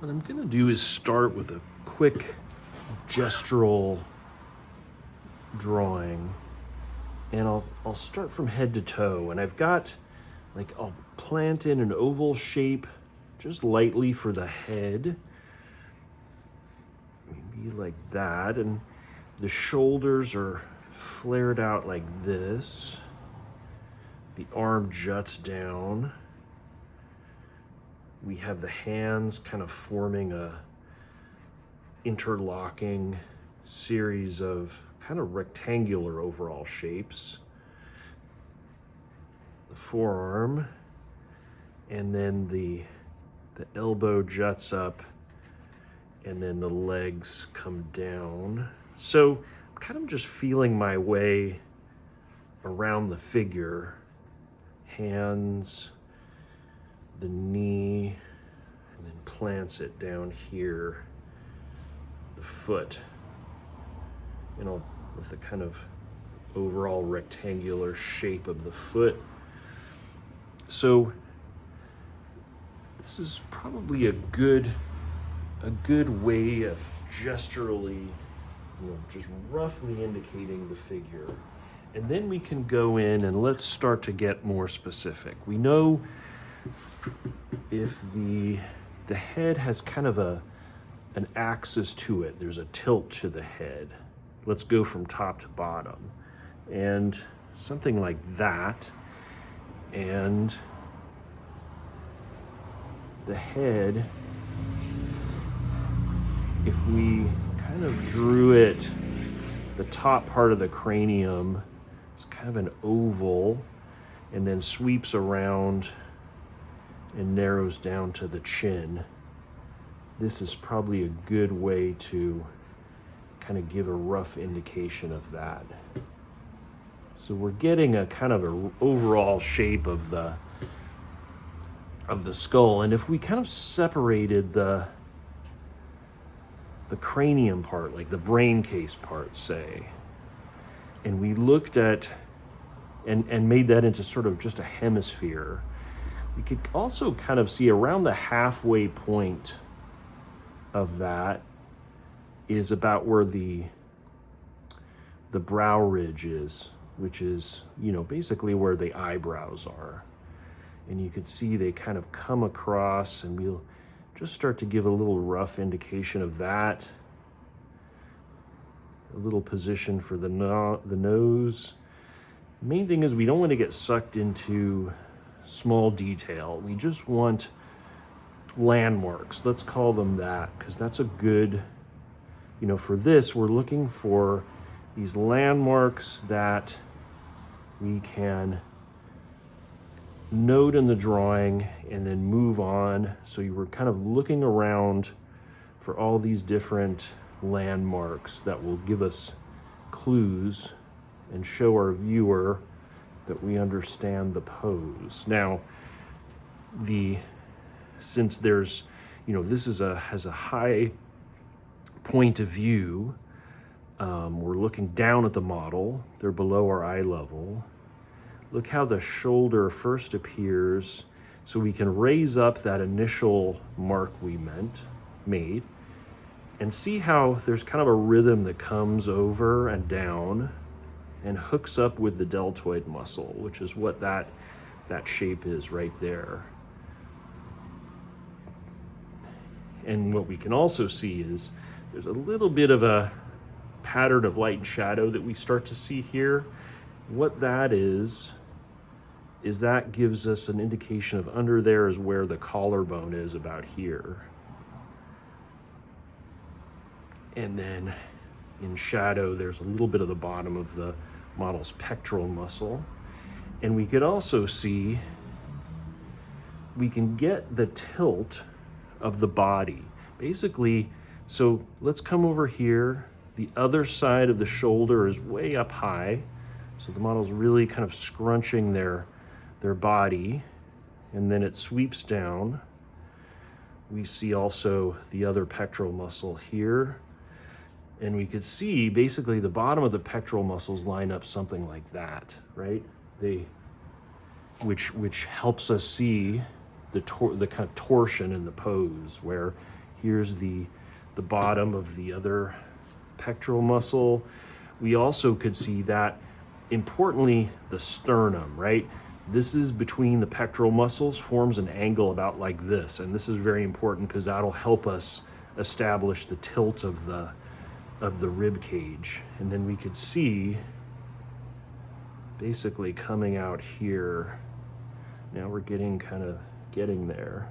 What I'm gonna do is start with a quick gestural drawing, and I'll start from head to toe, and I've got, like, I'll plant in an oval shape just lightly for the head, maybe like that, and the shoulders are flared out like this. The arm juts down. We have the hands kind of forming a interlocking series of kind of rectangular overall shapes. The forearm, and then the elbow juts up, and then the legs come down. So I'm kind of just feeling my way around the figure. Hands, the knee, and then plants it down here, the foot, with the kind of overall rectangular shape of the foot. So this is probably a good way of gesturally, just roughly indicating the figure. And then we can go in and let's start to get more specific. We know if the head has kind of an axis to it, there's a tilt to the head. Let's go from top to bottom. And something like that. And the head, if we kind of drew it, the top part of the cranium is kind of an oval and then sweeps around and narrows down to the chin. This is probably a good way to kind of give a rough indication of that. So we're getting a kind of an overall shape of the skull. And if we kind of separated the cranium part, like the brain case part, say, and we looked at and made that into sort of just a hemisphere, we could also kind of see around the halfway point of that is about where the brow ridge is, which is, basically where the eyebrows are. And you could see they kind of come across, and we'll just start to give a little rough indication of that. A little position for the nose. The main thing is we don't want to get sucked into small detail. We just want landmarks. Let's call them that, because that's a good, for this, we're looking for these landmarks that we can note in the drawing and then move on. So you were kind of looking around for all these different landmarks that will give us clues and show our viewer that we understand the pose. Now, since there's, this has a high point of view, we're looking down at the model. They're below our eye level. Look how the shoulder first appears, so we can raise up that initial mark we made, and see how there's kind of a rhythm that comes over and down and hooks up with the deltoid muscle, which is what that shape is right there. And what we can also see is there's a little bit of a pattern of light and shadow that we start to see here. What that is that gives us an indication of under there is where the collarbone is, about here. And then in shadow, there's a little bit of the bottom of the model's pectoral muscle. And we could also see, we can get the tilt of the body. Basically, so let's come over here. The other side of the shoulder is way up high. So the model's really kind of scrunching their body, and then it sweeps down. We see also the other pectoral muscle here. And we could see basically the bottom of the pectoral muscles line up something like that, right? Which helps us see the kind of torsion in the pose, where Here's the bottom of the other pectoral muscle. We also could see that, importantly, the sternum, right? This is between the pectoral muscles, forms an angle about like this. And this is very important because that'll help us establish the tilt of the rib cage. And then we could see basically coming out here. Now we're getting there.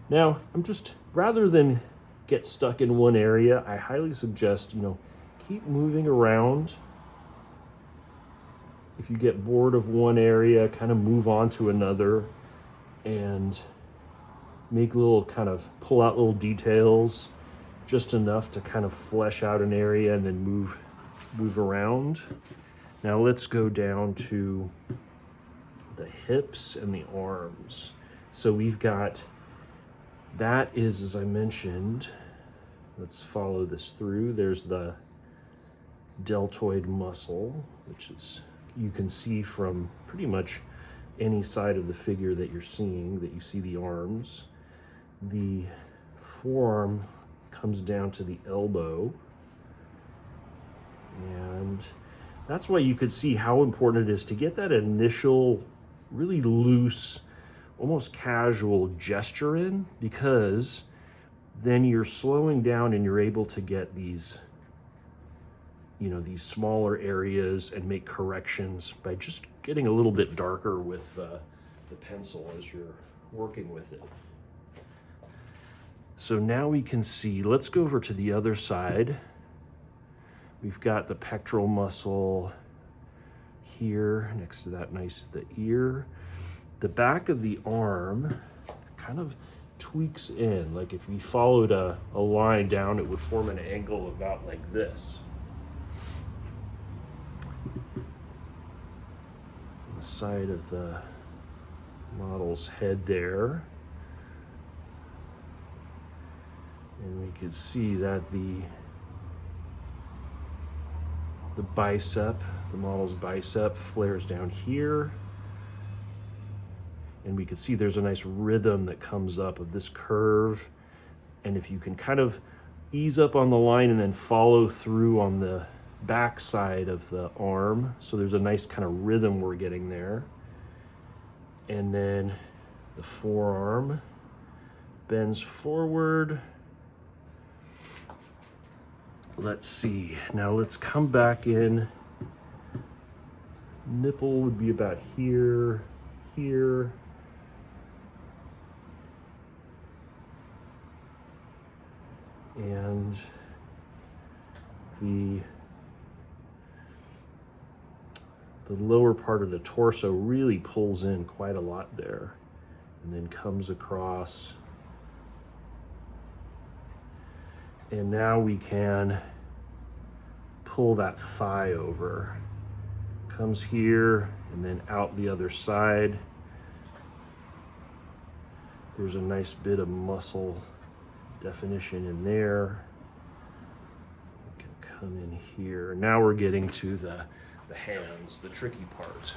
Now, I'm just, rather than get stuck in one area, I highly suggest, keep moving around. If you get bored of one area, kind of move on to another and make pull out little details, just enough to kind of flesh out an area and then move around. Now let's go down to the hips and the arms. So we've got, that is, as I mentioned, let's follow this through. There's the deltoid muscle, which is, you can see from pretty much any side of the figure that you're seeing, that you see the arms. The forearm comes down to the elbow. And that's why you could see how important it is to get that initial really loose, almost casual gesture in, because then you're slowing down and you're able to get these, these smaller areas and make corrections by just getting a little bit darker with the pencil as you're working with it. So now we can see, let's go over to the other side. We've got the pectoral muscle here next to that, the ear. The back of the arm kind of tweaks in. Like if we followed a line down, it would form an angle about like this. On the side of the model's head there. And we could see that the bicep, the model's bicep, flares down here. And we can see there's a nice rhythm that comes up of this curve. And if you can kind of ease up on the line and then follow through on the back side of the arm, so there's a nice kind of rhythm we're getting there. And then the forearm bends forward. Let's see, now let's come back in. Nipple would be about here, here. And the lower part of the torso really pulls in quite a lot there, and then comes across. And now we can pull that thigh over. Comes here and then out the other side. There's a nice bit of muscle definition in there. We can come in here. Now we're getting to the hands, the tricky part.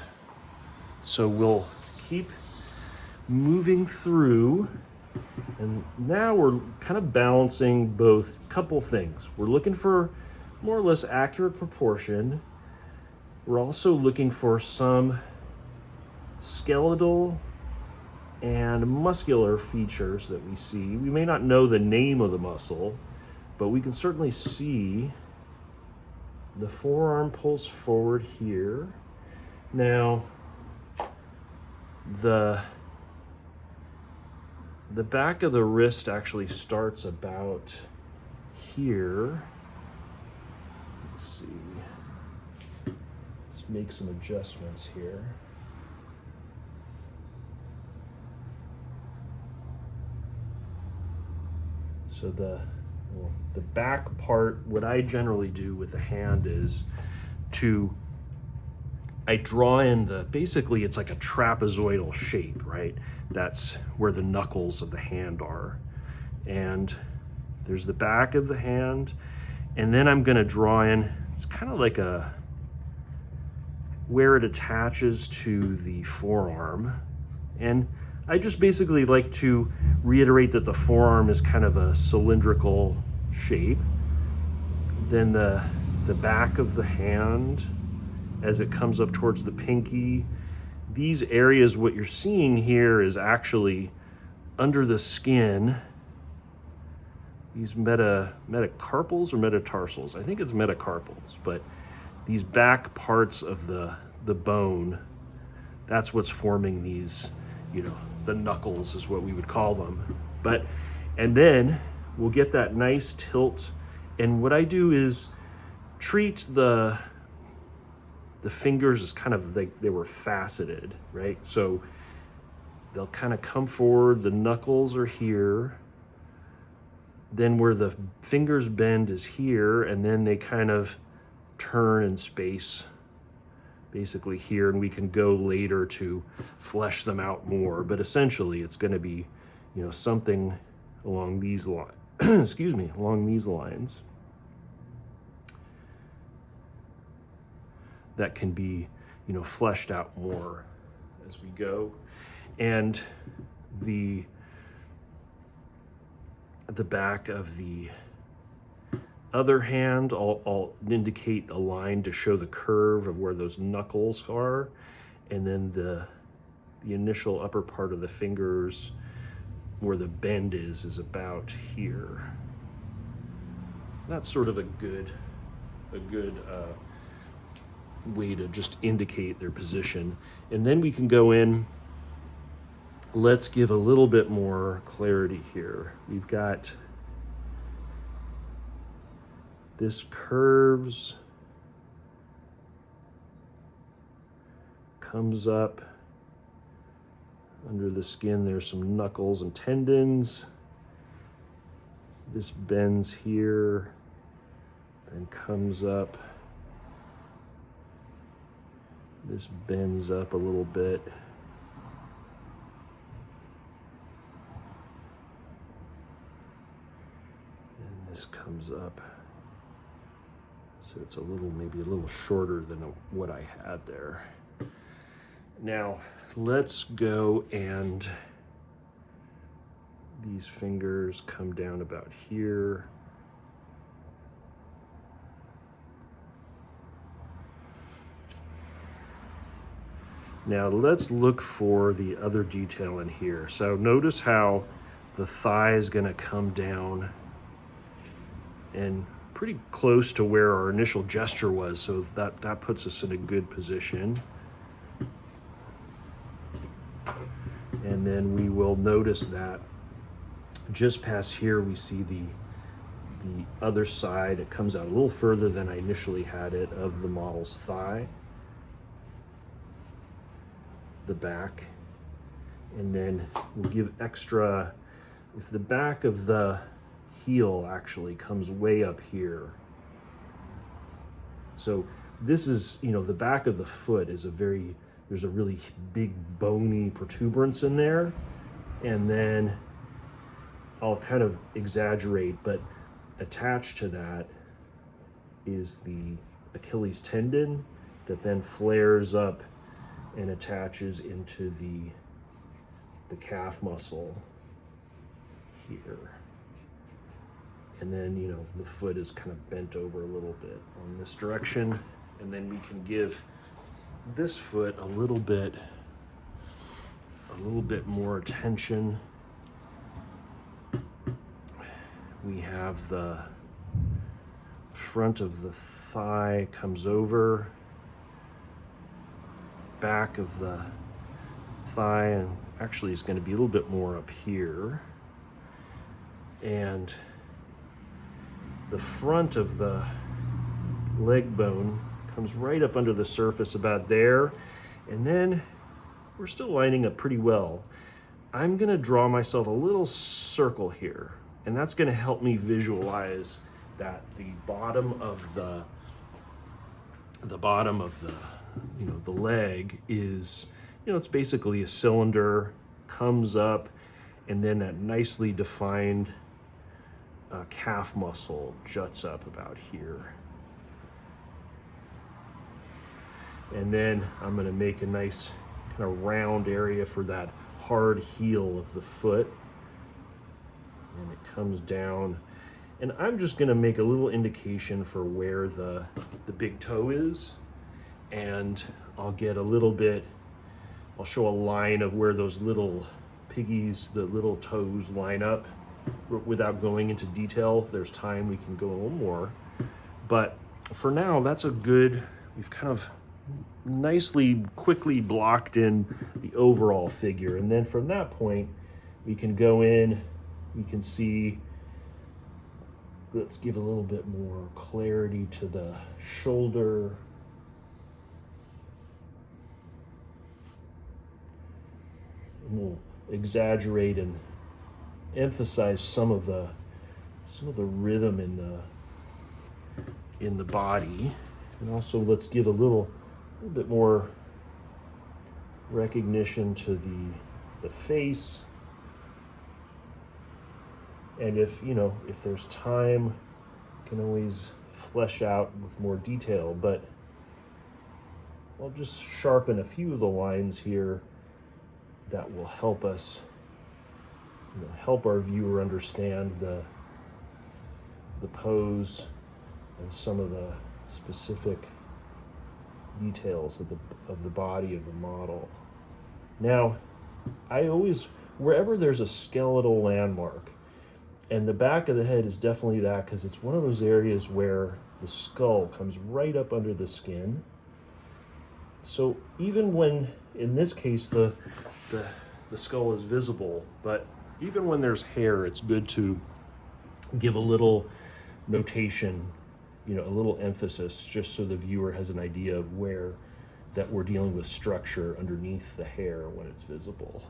So we'll keep moving through. And now we're kind of balancing both couple things. We're looking for more or less accurate proportion. We're also looking for some skeletal and muscular features that we see. We may not know the name of the muscle, but we can certainly see the forearm pulls forward here. Now, the back of the wrist actually starts about here. Let's see. Let's make some adjustments here. So the back part, what I generally do with the hand is I draw in basically it's like a trapezoidal shape, right? That's where the knuckles of the hand are. And there's the back of the hand. And then I'm gonna draw in, it's kind of like where it attaches to the forearm. And I just basically like to reiterate that the forearm is kind of a cylindrical shape. Then the back of the hand, as it comes up towards the pinky, these areas, what you're seeing here is actually under the skin, these metacarpals or metatarsals. I think it's metacarpals, but these back parts of the bone, that's what's forming these, the knuckles is what we would call them. And then we'll get that nice tilt. And what I do is treat the fingers as kind of like they were faceted, right? So they'll kind of come forward, the knuckles are here, then where the fingers bend is here, and then they kind of turn in space basically here, and we can go later to flesh them out more, but essentially it's going to be, something along these lines. Excuse me, along these lines that can be, fleshed out more as we go. And the back of the other hand, I'll indicate a line to show the curve of where those knuckles are, and then the initial upper part of the fingers where the bend is about here. That's sort of a good way to just indicate their position. And then we can go in, let's give a little bit more clarity here. We've got this curves, comes up under the skin. There's some knuckles and tendons. This bends here and comes up. This bends up a little bit. And this comes up. So it's maybe a little shorter than what I had there. Now, let's go, and these fingers come down about here. Now let's look for the other detail in here. So notice how the thigh is going to come down and pretty close to where our initial gesture was, so that puts us in a good position. And then we will notice that just past here we see the other side. It comes out a little further than I initially had it of the model's thigh, the back. And then we'll give extra, if the back of the heel actually comes way up here. So this is, the back of the foot is there's a really big bony protuberance in there. And then I'll kind of exaggerate, but attached to that is the Achilles tendon that then flares up and attaches into the calf muscle here. And then, the foot is kind of bent over a little bit on this direction. And then we can give this foot a little bit more attention. We have the front of the thigh comes over, back of the thigh, and actually is going to be a little bit more up here. And the front of the leg bone comes right up under the surface about there. And then we're still lining up pretty well. I'm going to draw myself a little circle here, and that's going to help me visualize that the bottom of the the leg is, it's basically a cylinder, comes up, and then that nicely defined calf muscle juts up about here. And then I'm going to make a nice kind of round area for that hard heel of the foot and it comes down. And I'm just gonna make a little indication for where the big toe is. And I'll get a little bit, I'll show a line of where those little piggies, the little toes line up. Without going into detail, if there's time, we can go a little more. But for now, that's a good, we've kind of nicely, quickly blocked in the overall figure. And then from that point, we can go in, we can see, let's give a little bit more clarity to the shoulder. And we'll exaggerate and emphasize some of the rhythm in the body. And also let's give a little bit more recognition to the face. And if there's time, can always flesh out with more detail, but I'll just sharpen a few of the lines here that will help us, help our viewer understand the pose and some of the specific details of the body of the model. Now, I always, wherever there's a skeletal landmark, and the back of the head is definitely that, because it's one of those areas where the skull comes right up under the skin. So even when, in this case, the skull is visible, but even when there's hair, it's good to give a little notation, a little emphasis, just so the viewer has an idea of where that we're dealing with structure underneath the hair when it's visible.